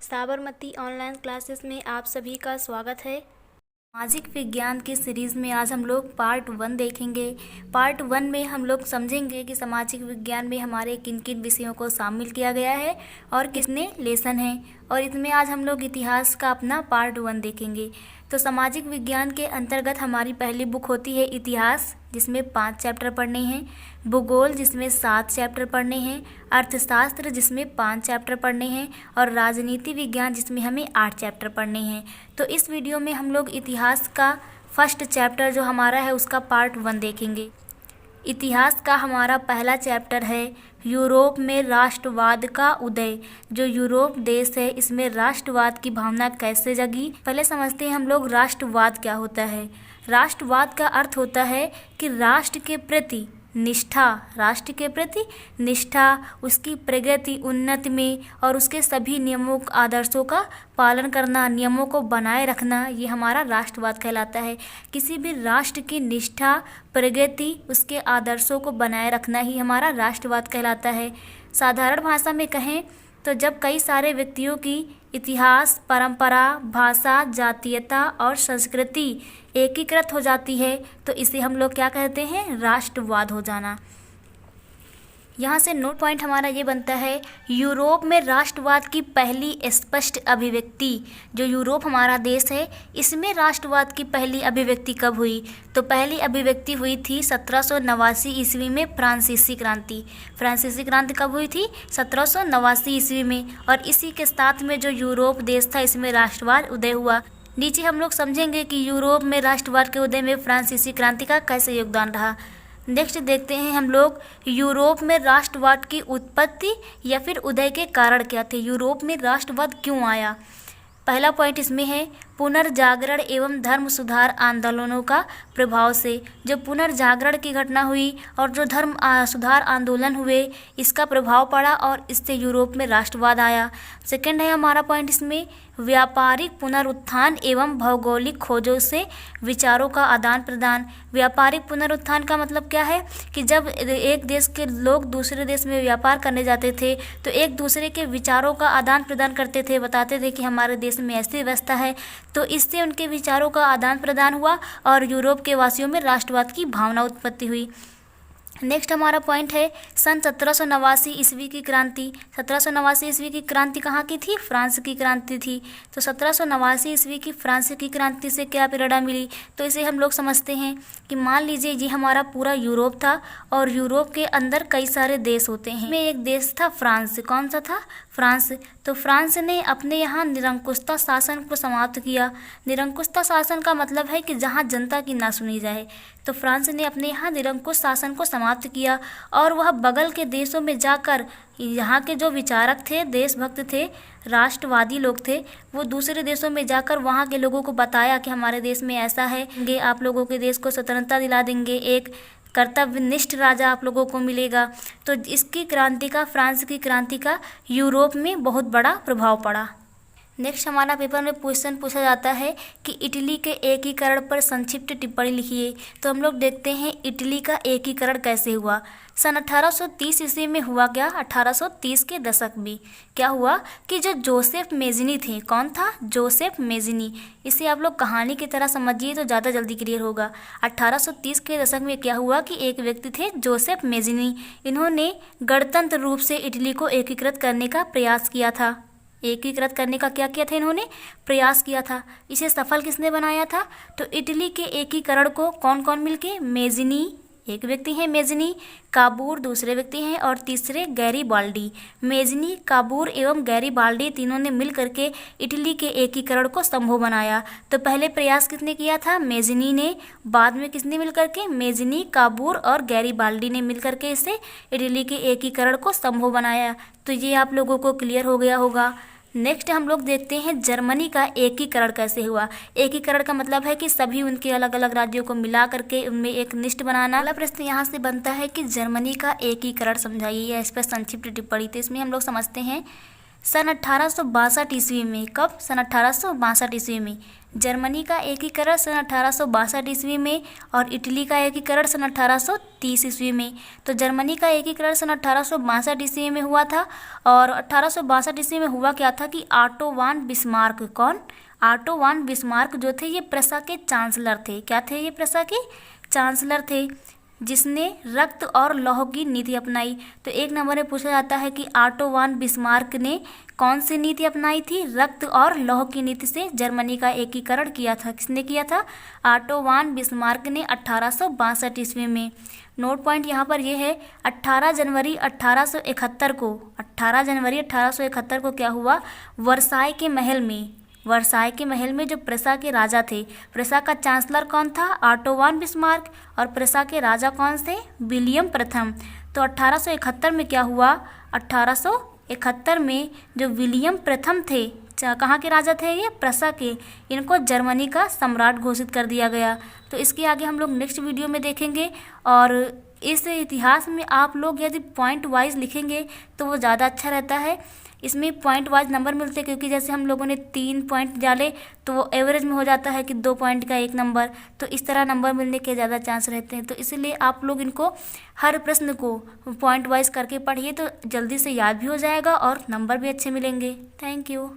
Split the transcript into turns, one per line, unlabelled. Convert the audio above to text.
Sabarmati online classes में आप सभी का स्वागत है। सामाजिक विज्ञान की सीरीज़ में आज हम लोग पार्ट 1 देखेंगे। पार्ट 1 में हम लोग समझेंगे कि सामाजिक विज्ञान में हमारे किन किन विषयों को शामिल किया गया है और कितने लेसन हैं, और इसमें आज हम लोग इतिहास का अपना पार्ट 1 देखेंगे। तो सामाजिक विज्ञान के अंतर्गत हमारी पहली बुक होती है इतिहास, जिसमें 5 चैप्टर पढ़ने हैं, भूगोल जिसमें 7 चैप्टर पढ़ने हैं, अर्थशास्त्र जिसमें 5 चैप्टर पढ़ने हैं, और राजनीति विज्ञान जिसमें हमें 8 चैप्टर पढ़ने हैं। तो इस वीडियो में हम लोग इतिहास का फर्स्ट चैप्टर जो हमारा है उसका पार्ट 1 देखेंगे। इतिहास का हमारा पहला चैप्टर है यूरोप में राष्ट्रवाद का उदय। जो यूरोप देश है इसमें राष्ट्रवाद की भावना कैसे जगी, पहले समझते हैं हम लोग राष्ट्रवाद क्या होता है। राष्ट्रवाद का अर्थ होता है कि राष्ट्र के प्रति निष्ठा, राष्ट्र के प्रति निष्ठा, उसकी प्रगति उन्नति में और उसके सभी नियमों आदर्शों का पालन करना, नियमों को बनाए रखना, ये हमारा राष्ट्रवाद कहलाता है। किसी भी राष्ट्र की निष्ठा, प्रगति, उसके आदर्शों को बनाए रखना ही हमारा राष्ट्रवाद कहलाता है। साधारण भाषा में कहें तो जब कई सारे व्यक्तियों की इतिहास, परंपरा, भाषा, जातीयता और संस्कृति एकीकृत हो जाती है तो इसे हम लोग क्या कहते हैं, राष्ट्रवाद हो जाना। यहाँ से नोट पॉइंट हमारा ये बनता है, यूरोप में राष्ट्रवाद की पहली स्पष्ट अभिव्यक्ति, जो यूरोप हमारा देश है इसमें राष्ट्रवाद की पहली अभिव्यक्ति कब हुई, तो पहली अभिव्यक्ति हुई थी 1789 ईस्वी में फ्रांसीसी क्रांति। फ्रांसीसी क्रांति कब हुई थी, 1789 ईस्वी में, और इसी के साथ में जो यूरोप देश था इसमें राष्ट्रवाद उदय हुआ। नीचे हम लोग समझेंगे कि यूरोप में राष्ट्रवाद के उदय में फ्रांसीसी क्रांति का कैसे योगदान रहा। नेक्स्ट देखते हैं हम लोग यूरोप में राष्ट्रवाद की उत्पत्ति या फिर उदय के कारण क्या थे, यूरोप में राष्ट्रवाद क्यों आया। पहला पॉइंट इसमें है पुनर्जागरण एवं धर्म सुधार आंदोलनों का प्रभाव से। जो पुनर्जागरण की घटना हुई और जो धर्म सुधार आंदोलन हुए इसका प्रभाव पड़ा और इससे यूरोप में राष्ट्रवाद आया। सेकंड है हमारा पॉइंट इसमें व्यापारिक पुनरुत्थान एवं भौगोलिक खोजों से विचारों का आदान प्रदान। व्यापारिक पुनरुत्थान का मतलब क्या है कि जब एक देश के लोग दूसरे देश में व्यापार करने जाते थे तो एक दूसरे के विचारों का आदान प्रदान करते थे, बताते थे कि हमारे देश में ऐसी व्यवस्था है, तो इससे उनके विचारों का आदान प्रदान हुआ और यूरोप के वासियों में राष्ट्रवाद की भावना उत्पत्ति हुई। नेक्स्ट हमारा पॉइंट है सन 1789 ईस्वी की क्रांति। 1789 ईस्वी की क्रांति कहाँ की थी, फ्रांस की क्रांति थी। तो 1789 ईस्वी की फ्रांस की क्रांति से क्या प्रेरणा मिली, तो इसे हम लोग समझते हैं कि मान लीजिए ये हमारा पूरा यूरोप था और यूरोप के अंदर कई सारे देश होते हैं। में एक देश था फ्रांस। कौन सा था, फ्रांस। तो फ्रांस ने अपने यहाँ निरंकुशता शासन को समाप्त किया। निरंकुशता शासन का मतलब है कि जहाँ जनता की ना सुनी जाए, तो फ्रांस ने अपने यहाँ निरंकुश शासन को समाप्त किया और वह बगल के देशों में जाकर यहाँ के जो विचारक थे, देशभक्त थे, राष्ट्रवादी लोग थे, वो दूसरे देशों में जाकर वहाँ के लोगों को बताया कि हमारे देश में ऐसा है, आप लोगों के देश को स्वतंत्रता दिला देंगे, एक कर्तव्यनिष्ठ राजा आप लोगों को मिलेगा। तो इसकी क्रांति का, फ्रांस की क्रांति का यूरोप में बहुत बड़ा प्रभाव पड़ा। नेक्स्ट हमारा पेपर में क्वेश्चन पूछा जाता है कि इटली के एकीकरण पर संक्षिप्त टिप्पणी लिखिए। तो हम लोग देखते हैं इटली का एकीकरण कैसे हुआ। सन 1830 ईस्वी में हुआ क्या, 1830 के दशक में क्या हुआ कि जो जोसेफ मेज़नी थे, कौन था, जोसेफ मेज़नी, इसे आप लोग कहानी की तरह समझिए तो ज़्यादा जल्दी क्लियर होगा। 1830 के दशक में क्या हुआ कि एक व्यक्ति थे जोसेफ मेज़नी, इन्होंने गणतंत्र रूप से इटली को एकीकृत करने का प्रयास किया था। एकीकृत करने का क्या किया था, इन्होंने प्रयास किया था। इसे सफल किसने बनाया था, तो इटली के एकीकरण को कौन कौन मिलके, मेज़नी एक व्यक्ति है, मेज़नी, काबूर दूसरे व्यक्ति हैं, और तीसरे गैरीबाल्डी। मेज़नी, काबूर एवं गैरीबाल्डी तीनों ने मिल करके इटली के एकीकरण को संभव बनाया। तो पहले प्रयास किसने किया था, मेज़नी ने, बाद में किसने मिल करके, मेज़नी, काबूर और गैरीबाल्डी ने मिल करके इसे इटली के एकीकरण को संभव बनाया। तो ये आप लोगों को क्लियर हो गया होगा। नेक्स्ट हम लोग देखते हैं जर्मनी का एकीकरण कैसे हुआ। एकीकरण का मतलब है कि सभी उनके अलग अलग राज्यों को मिला करके उनमें एक निष्ठ बनाना। अगला प्रश्न यहाँ से बनता है कि जर्मनी का एकीकरण समझाइए या इस पर संक्षिप्त टिप्पणी। तो इसमें हम लोग समझते हैं सन 1862 ईस्वी में, कब, सन 1862 ईस्वी में जर्मनी का एकीकरण सन 1862 ईस्वी में और इटली का एकीकरण सन 1830 ईस्वी में। तो जर्मनी का एकीकरण सन 1862 ईस्वी में हुआ था और 1862 ईस्वी में हुआ क्या था कि ऑटो वान बिस्मार्क, कौन? ऑटो वान बिस्मार्क जो थे ये प्रसा के चांसलर थे। क्या थे ये? प्रसा के चांसलर थे, जिसने रक्त और लौह की नीति अपनाई। तो एक नंबर में पूछा जाता है कि ऑटो वान बिस्मार्क ने कौन सी नीति अपनाई थी? रक्त और लौह की नीति से जर्मनी का एकीकरण किया था। किसने किया था? ऑटो वान बिस्मार्क ने 1862 ईस्वी में। नोट पॉइंट यहाँ पर यह है 18 जनवरी 1871 को, 18 जनवरी 1871 को क्या हुआ? वर्साय के महल में जो प्रसा के राजा थे, प्रसा का चांसलर कौन था? ऑटो वान बिस्मार्क, और प्रसा के राजा कौन थे? विलियम प्रथम। तो 1871 में क्या हुआ? 1871 में जो विलियम प्रथम थे, कहाँ के राजा थे ये? प्रसा के, इनको जर्मनी का सम्राट घोषित कर दिया गया। तो इसके आगे हम लोग नेक्स्ट वीडियो में देखेंगे। और इस इतिहास में आप लोग यदि पॉइंट वाइज लिखेंगे तो वो ज़्यादा अच्छा रहता है। इसमें पॉइंट वाइज नंबर मिलते हैं, क्योंकि जैसे हम लोगों ने 3 पॉइंट डाले तो वो एवरेज में हो जाता है कि 2 पॉइंट का 1 नंबर, तो इस तरह नंबर मिलने के ज़्यादा चांस रहते हैं। तो इसीलिए आप लोग इनको हर प्रश्न को पॉइंट वाइज करके पढ़िए तो जल्दी से याद भी हो जाएगा और नंबर भी अच्छे मिलेंगे। Thank you.